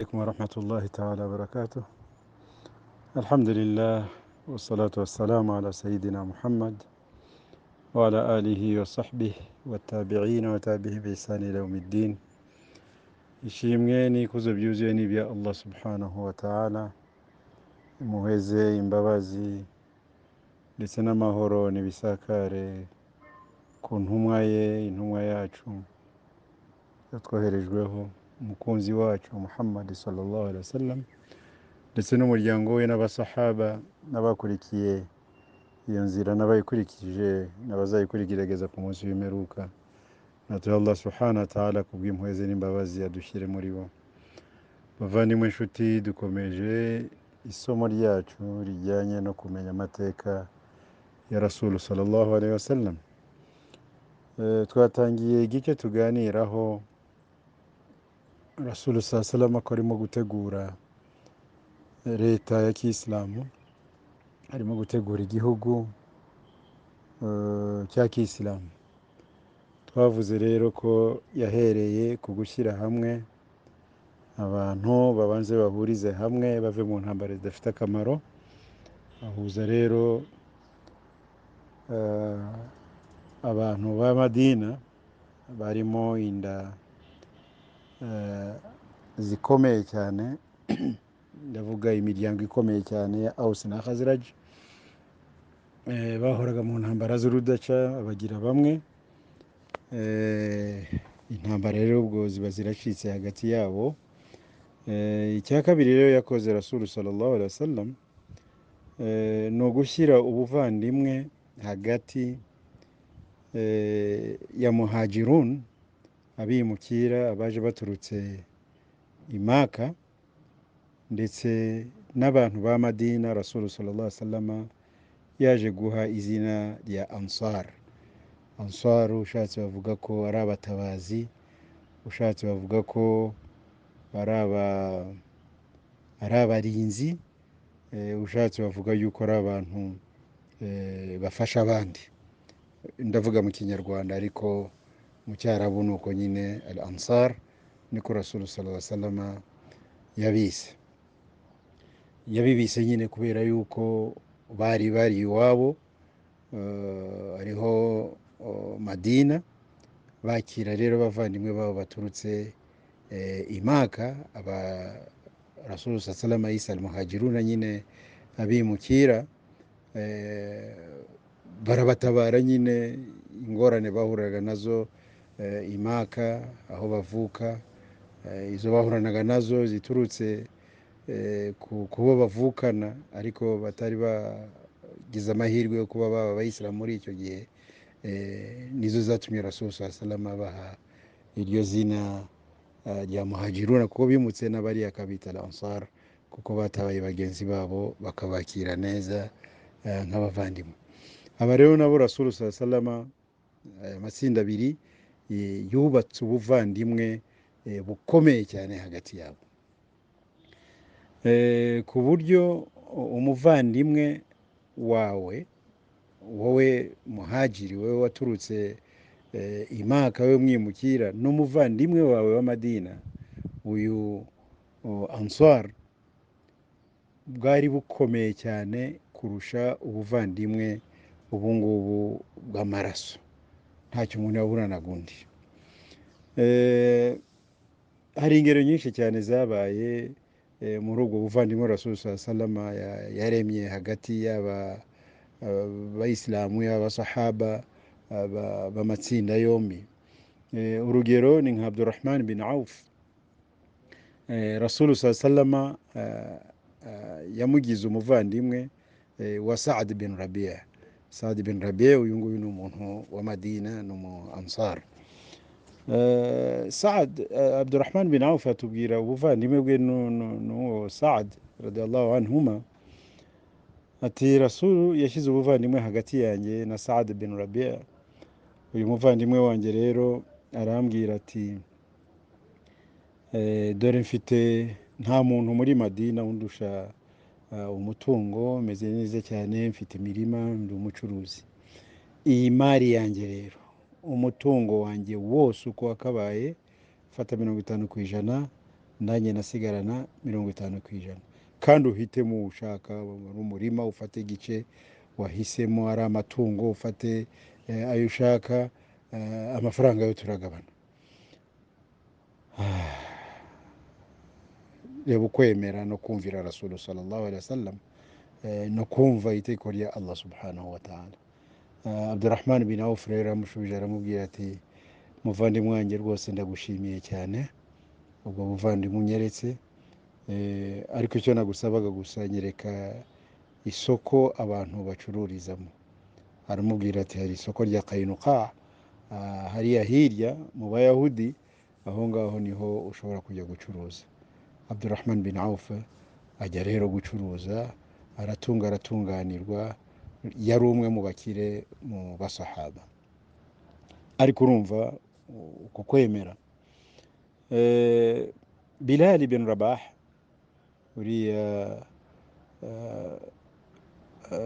عليكم ورحمة الله تعالى وبركاته. الحمد لله والصلاة والسلام على سيدنا محمد وعلى آله وصحبه والتابعين وتابعه بإحسان إلى يوم الدين. ishimwe n'ikuzo byuzuye ni ibya Allah subhanahu wa ta'ala, impuhwe imbabazi ndetse n'amahoro n'ibisakare ku ntumwa ye, intumwa yacu yatwoherejweho, umukunzi wacu Muhammad sallallahu alaihi wasallam, ndetse n'umuryango we n'abasahaba n'abakurikiye iyo nzira n'abayikurikije n'abazayikurikirageza ku munsi w'imperuka. Natuye Allah subhanahu wa ta'ala kubw'impuhwe ze n'imbabazi adushyire muri bo. Bavandimwe inshuti, dukomeje isomo ryacu rijyanye no kumenya amateka ya Rasul sallallahu alaihi wasallam. Twatangiye igice tuganiraho Rasul sallallahu alaihi wasallam ko arimo gutegura leta ya Kisilamu, arimo gutegura igihugu cya Kisilamu. Twavuze rero ko yahereye ku gushyira hamwe abantu babanze bahurize hamwe bave mu ntambara zidafite akamaro. Ahuza rero abantu ba Madina barimo inda zikomeye cyane, ndavuga imiryango ikomeye cyane ya Aus na Khazraj, bahoraga mu ntambara z'urudaca abagira bamwe. Intambara rero ubwo ziba ziracitse hagati yabo. Icya kabiri rero yakoze Rasul sallallahu alaihi wasallam ni ugushyira ubuvandimwe hagati ya muhajirun, abimukira abaje baturutse i Maka, ndetse n'abantu ba Madina. Rasul sallallahu alaihi wasallam yaje guha izina rya Ansar. Ansar ushatse bavuga ko ari abatabazi, ushatse bavuga ko ari abarinzi, ushatse bavuga yuko ari abantu bafasha abandi. Ndavuga mu Kinyarwanda, ariko mu Cyarabu ni uko nyine, al Ansar niko Rasul sallallahu alaihi wasallam yabibise nyine, kubera yuko bari iwabo ariho Madina, bakira rero abavandimwe babo baturutse i Maka. Rasul sallallahu alaihi wasallam yise al-muhajiruna, nyine abimukira. Barabatabara nyine, ingorane bahuraga nazo i Maka aho bavuka, izo bahuranaga nazo ziturutse kubo bavukana ariko batari bagize amahirwe yo kuba baba abayisilamu muri icyo gihe, nizo zatumye Rasul sallallahu alaihi wasallam baha iryo zina rya muhajiruna, kuko bimutse n'abari akabita al-Ansar, kuko batabaye bagenzi babo bakabakira neza nk'abavandimwe. Aba rero nabo Rasul sallallahu alaihi wasallam, amatsinda abiri, yubatse ubuvandimwe bukomeye cyane hagati yabo, ku buryo umuvandimwe wawe, wowe muhajiri, wowe waturutse i Maka, wowe mwimukira, n'umuvandimwe wawe wa Madina, uyu Ansar, bwari bukomeye cyane kurusha ubuvandimwe ubungubu bw'amaraso. Ntacyo umuntu yaburanaga undi. Hari ingero nyinshi cyane zabaye muri ubwo buvandimwe Rasul sallallahu alaihi wasallam yaremye hagati y'abayisilamu, y'abasahaba b'amatsinda yombi. Urugero ni nka Abdurrahman bin Auf. Rasul sallallahu alaihi wasallam yamugize umuvandimwe wa Saad bin Rabia. Saad bin Rabia uyu nguyu ni umuntu wa Madina, ni umu Ansar. Abdurrahman bin Auf atubwira ubuvandimwe bwe n'uwo Saad radiyallahu anhuma, ati Rasul yashyize ubuvandimwe hagati yanjye na Saad bin Rabia. Uyu muvandimwe wanjye rero arambwira ati, dore mfite, nta muntu muri Madina undusha umutungo, meze neza cyane, mfite imirima, ndi umucuruzi. Iyi mari yanjye rero, umutungo wanjye wose uko wakabaye, fata 50% nanjye nasigarana 50%, kandi uhitemo uwo ushaka. Umurima ufate igice wahisemo, ari amatungo ufate ayo ushaka, amafaranga yo turagabana. reba ukwemera no kumvira rasulu sallallahu alaihi wasallam, no kumva iteko rya Allah subhanahu wa ta'ala. Abdurrahman bin Auf rero amushubije aramubwira ati, muvandimwe wanjye rwose ndagushimiye cyane ubwo buvandimwe unyeretse, ariko icyo nagusabaga gusa nyereka isoko abantu bacururizamo. Aramubwira ati, hari isoko rya Kainuka hariya hirya mu Bayahudi, aho ngaho niho ushobora kujya gucuruza. Abdurrahman bin Auf ajya rero gucuruza, aratunganirwa, yari umwe mu bakire mu basahaba. ariko urumva uko kwemera. Bilal bin Rabah uriya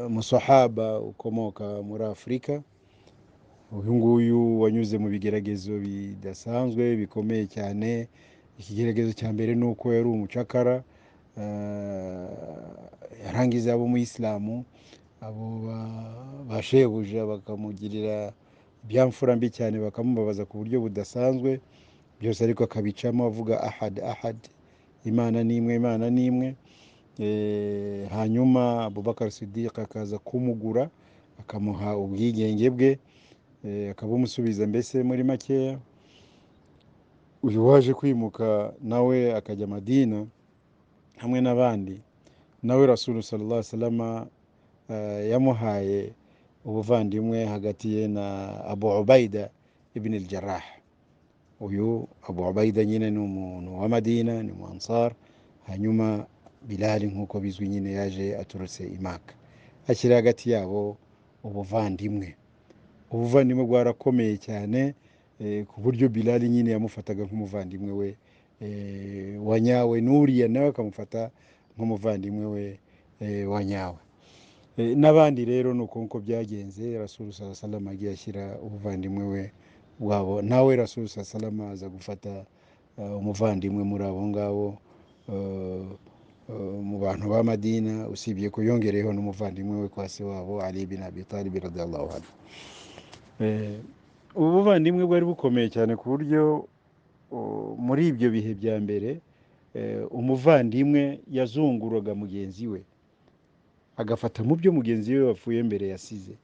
musahaba ukomoka muri Afurika, uyu nguyu wanyuze mu bigeragezo bidasanzwe bikomeye cyane. Ikigeragezo cya mbere ni uko yari umucakara, yarangiza abo mu Isilamu, abo bashebuja bakamugirira ibyamfura mbi cyane, bakamubabaza ku buryo budasanzwe, byose ariko akabicamo avuga ahad ahad, imana nimwe, imana nimwe. Hanyuma Abubakar Siddiq akaza kumugura, akamuha ubwigenge bwe, akabumusubiza mbese muri makeya. Uyu waje kwimuka nawe akajya Madina hamwe n'abandi, nawe Rasul sallallahu alaihi wasallam yamuhaye ubuvandimwe hagati ye na Abu Ubaida ibn al-Jarrah. Uyu Abu Ubaida nyine ni umuntu wa Madina, ni mu Ansar. Hanyuma Bilal nk'uko bizwi nyine yaje aturutse i Maka, ashyira hagati yabo ubuvandimwe. Ubuvandimwe bwarakomeye cyane, ku buryo Bilal nyine yamufataga nk'umuvandimwe we wa nyawe, n'uriya nawe akamufata nk'umuvandimwe we wa nyawe. N'abandi rero nuko nko byagenze. Rasul sallallahu alaihi wasallam agiye ashyira ubuvandimwe we wabo, nawe Rasul sallallahu alaihi wasallam aza gufata umuvandimwe muri abo ngabo mu bantu ba Madina, usibye ko yongereyeho n'umuvandimwe we kwa se wabo Ali bin Abi Talib radiyallahu anhu. Ubu buvandimwe bwari bukomeye cyane ku buryo muri ibyo bihe bya mbere umuvandimwe yazunguraga mugenzi we, agafata mu byo mugenzi we wapfuye mbere yasize.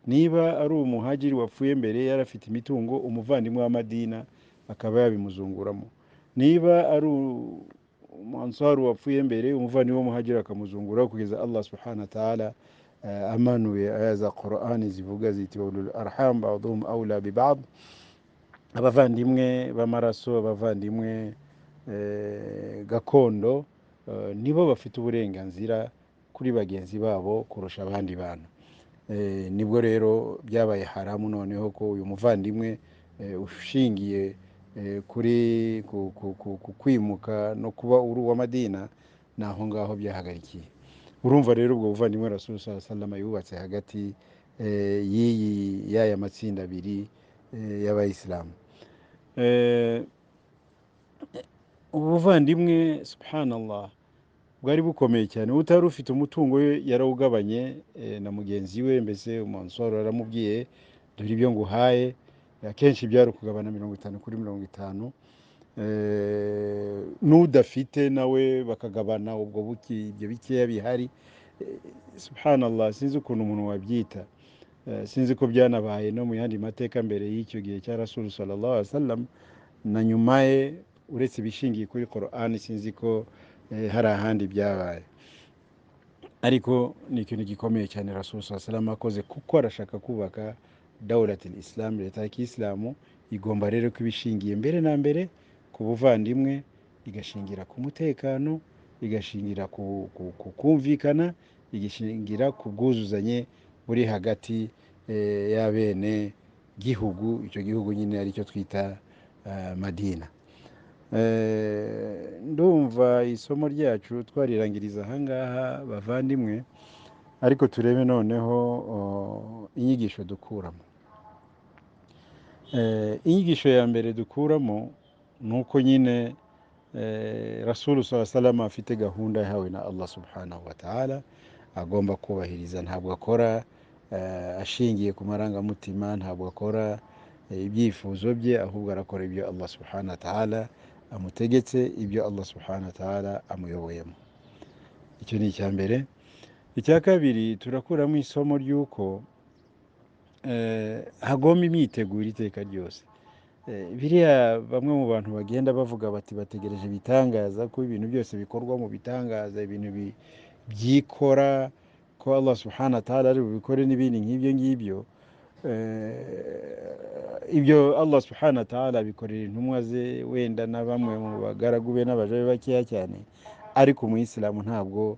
Niba ari umuhajiri wapfuye mbere yarafite imitungo, umuvandimwe wa Madina akaba yabimuzunguramo. Niba ari umuansari wapfuye mbere, umuvandimwe w'umuhajiri akamuzungura, kugeza Allah subhanahu wa ta'ala amanuye aya za Qur'ani zivuga ziti ulul arham ba'dhum awla bi ba'd. Abavandimwe b'amaraso, abavandimwe gakondo, nibo bafite uburenganzira kuri bagenzi babo kurusha abandi bantu. Nibwo rero byabaye haramu noneho ko uyu muvandimwe ushingiye kuri kwimuka no kuba uri uwa Madina, naho ngaho byahagarikiye. Urumva rero ubwo buvandimwe Rasul sallallahu alaihi wasallam yubatse hagati y'aya matsinda abiri y'abayisilamu. Ubuvandimwe subhanallah bwari bukomeye cyane. Utari ufite umutungo we yarawugabanye na mugenzi we, mbese umuansari aramubwiye, dore ibyo nguhaye. Akenshi byari kugabana 50-50. N'udafite nawe bakagabana ubwo ibyo bikeya bihari. Subhanallah, sinzi ukuntu umuntu wabyita. Sinzi ko byanabaye no mu yandi mateka mbere y'icyo gihe cya Rasul sallallahu alaihi wasallam na nyuma ye, uretse bishingiye kuri Qur'ani, sinzi ko hari ahandi byabaye. Ariko ni ikintu gikomeye cyane Rasul sallallahu alaihi wasallam akoze, kuko arashaka kubaka dawlatul Islam, leta ya Kiislamu. Igomba rero kubishingiye mbere na mbere ku buvandimwe, igashingira ku mutekano, igashingira ku kumvikana, igashingira ku bwuzuzanye buri hagati y'abene gihugu. Icyo gihugu nyine aricyo twita Madina. Ndumva isomo ryacu twarirangiriza ahangaha bavandimwe, ariko turebe noneho inyigisho dukuramo. Inyigisho ya mbere dukuramo ni uko nyine rasulu salama afite gahunda yahawe na Allah subhanahu wa ta'ala agomba kubahiriza. Ntabwo akora ashingiye ku marangamutima, ntabwo akora ibyifuzo bye, ahubwo arakora ibyo Allah subhanahu wa ta'ala amutegetse, ibyo Allah subhanahu wa ta'ala amuyoboyemo. Icyo ni icya mbere. Icya kabiri, turakuramo isomo ry'uko hagomba imyiteguro iteka ryose. Biriya bamwe mu bantu bagenda bavuga bati bategereje ibitangaza, ko ibintu byose bikorwa mu bitangaza, ibintu byikora, ko Allah subhanahu wa ta'ala ari bubikore n'ibindi nk'ibyo ngibyo. Ibyo Allah subhanahu wa ta'ala abikorera intumwa ze, wenda na bamwe mu bagaragu be n'abaja be bakeya cyane, ariko umuyisilamu ntabwo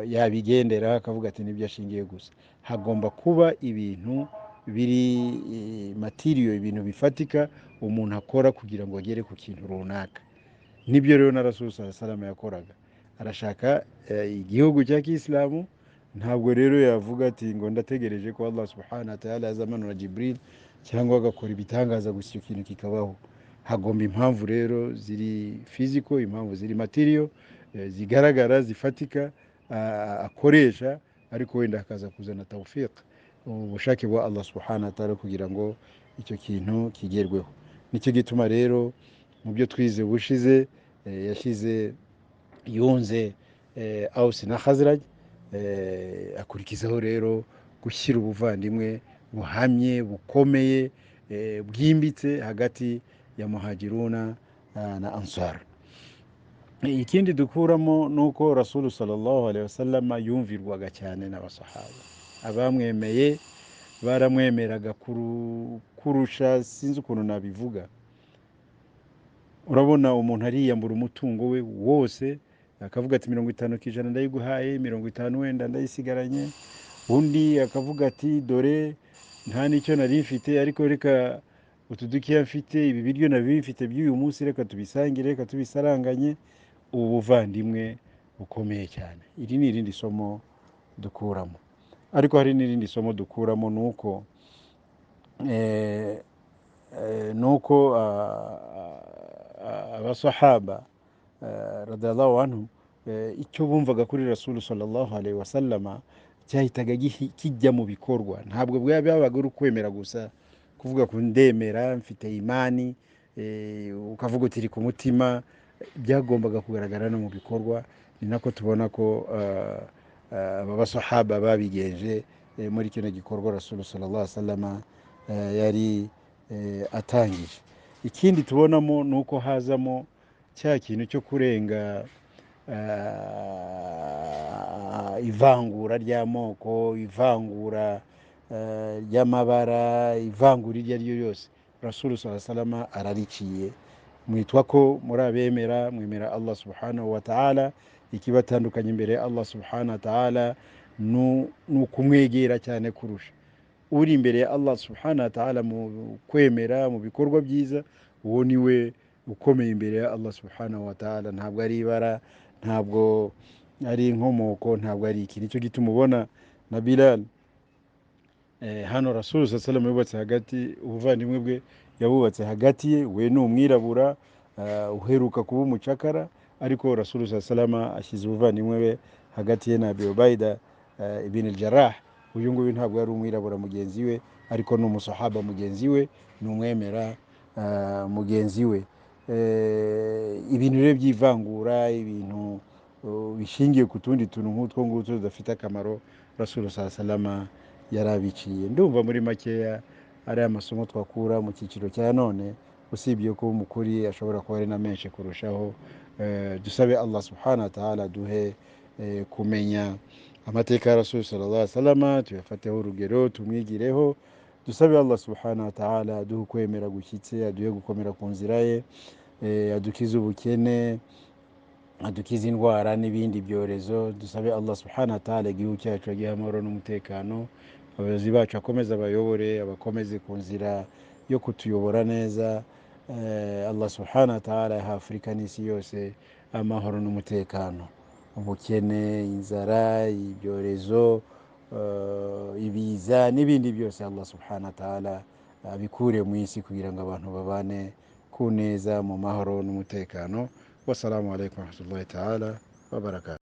yabigendera akavuga ati nibyo ashingiye gusa. Hagomba kuba ibintu biri matiriyo, ibintu bifatika umuntu akora kugira ngo agere ku kintu runaka. Nibyo rero na Rasul sallallahu yakoraga. Arashaka igihugu cya Kiislamu, ntabwo rero yavuga ati ngo ndategereje ko Allah subhanahu wa ta'ala azamanura Jibril cyangwa agakora ibitangaza gusa icyo kintu kikabaho. Hagomba impamvu rero ziri physical, impamvu ziri materiyo, zigaragara, zifatika, akoresha, ariko wenda hakaza kuzana tawfiq, ubushake bwa Allah subhanahu wa ta'ala kugira ngo icyo kintu kigerweho. Nicyo gituma rero mu byo twize bushize yashyize yunze Aus na Khazraj, akurikizaho rero gushyira ubuvandimwe buhamye, bukomeye, bwimbitse hagati ya muhajiruna na ansar. Ikindi dukuramo nuko Rasul sallallahu alaihi wasallam yumvirwaga cyane n'abasahaba. Abamwemeye baramwemeraga kurusha, sinzi ukuntu nabivuga. Urabona umuntu ariyambura umutungo we wose, akavuga ati 50% ndayiguhaye, 50 wenda ndayisigaranye. Undi akavuga ati dore nta nicyo nari mfite, ariko reka utudukiya mfite, ibi biryo nabi mfite by'uyu munsi, reka tubisangire, reka tubisaranganye. Ubu buvandimwe bukomeye cyane. Iri ni irindi somo dukuramo. Ariko hari n'irindi somo dukuramo, nuko abasahaba radiyallahu anhum icyo bumvaga kuri Rasul sallallahu alaihi wasallam cyahitaga kijya mu bikorwa. Ntabwo byabaga ari ukwemera gusa, kuvuga ko ndemera, mfite imani, ukavuga uti iri ku mutima. Byagombaga kugaragara no mu bikorwa. Ni nako tubona ko aba basahaba babigenje muri kino gikorwa Rasul sallallahu alaihi wasallam yari atangije. Ikindi tubonamo nuko hazamo cya kintu cyo kurenga ivangura ry'amoko, ivangura ry'amabara, ivangura iryo ari ryo yose. Rasul sallallahu alaihi wasallam arariciye. Mwitwa ko muri abemera, mwemera Allah subhanahu wa ta'ala. Ikibatandukanye imbere ya Allah subhanahu wa ta'ala ni ukumwegera cyane kurusha. Uri imbere ya Allah subhanahu wa ta'ala mu kwemera, mu bikorwa byiza, uwo niwe ukomeye imbere ya Allah subhanahu wa ta'ala. Ntabwo ari ibara, ntabwo ari inkomoko, ntabwo ari iki. Nicyo gituma ubona na Bilal hano Rasul sallallahu alaihi wasallam yubatse hagati, ubuvandimwe bwe yabubatse hagati ye. We ni umwirabura uheruka kuba umucakara, ariko Rasul sallallahu alaihi wasallam ashyize ubuvandimwe we hagati ye na Abi Ubaida ibn al-Jarrah. Uyu nguyu ntabwo ari umwirabura mugenzi we, ariko ni umusahaba mugenzi we, ni umwemera mugenzi we. Ibintu rero by'ivangura, ibintu bishingiye ku tundi tuntu nk'utwo ngutwo tudafite akamaro, Rasul sallallahu alaihi wasallam yarabiciye. Ndumva muri makeya ari amasomo twakura mu cyiciro cya none, usibye ko umukuri ashobora kuba ari na menshi kurushaho. Dusabe Allah subhanahu wa ta'ala duhe kumenya amateka ya Rasul sallallahu alaihi wasallam, tuyafateho urugero, tumwigireho. Dusabe Allah subhanahu wa ta'ala duhe kwemera gushyitse, aduhe gukomera ku nzira ye, adukize ubukene, adukize indwara n'ibindi byorezo. Dusabe Allah subhanahu wa ta'ala igihugu cyacu agihe amahoro n'umutekano. Abayobozi bacu akomeze abayobore, abakomeze ku nzira yo kutuyobora neza. Allah subhanahu wa ta'ala yaha Afurika n'isi yose amahoro n'umutekano. Ubukene, inzara, ibyorezo, ibiza n'ibindi byose Allah subhanahu wa ta'ala abikure mu isi kugira ngo abantu babane ku neza mu mahoro n'umutekano. wassalamu alaikum warahmatullahi taala wabarakatu.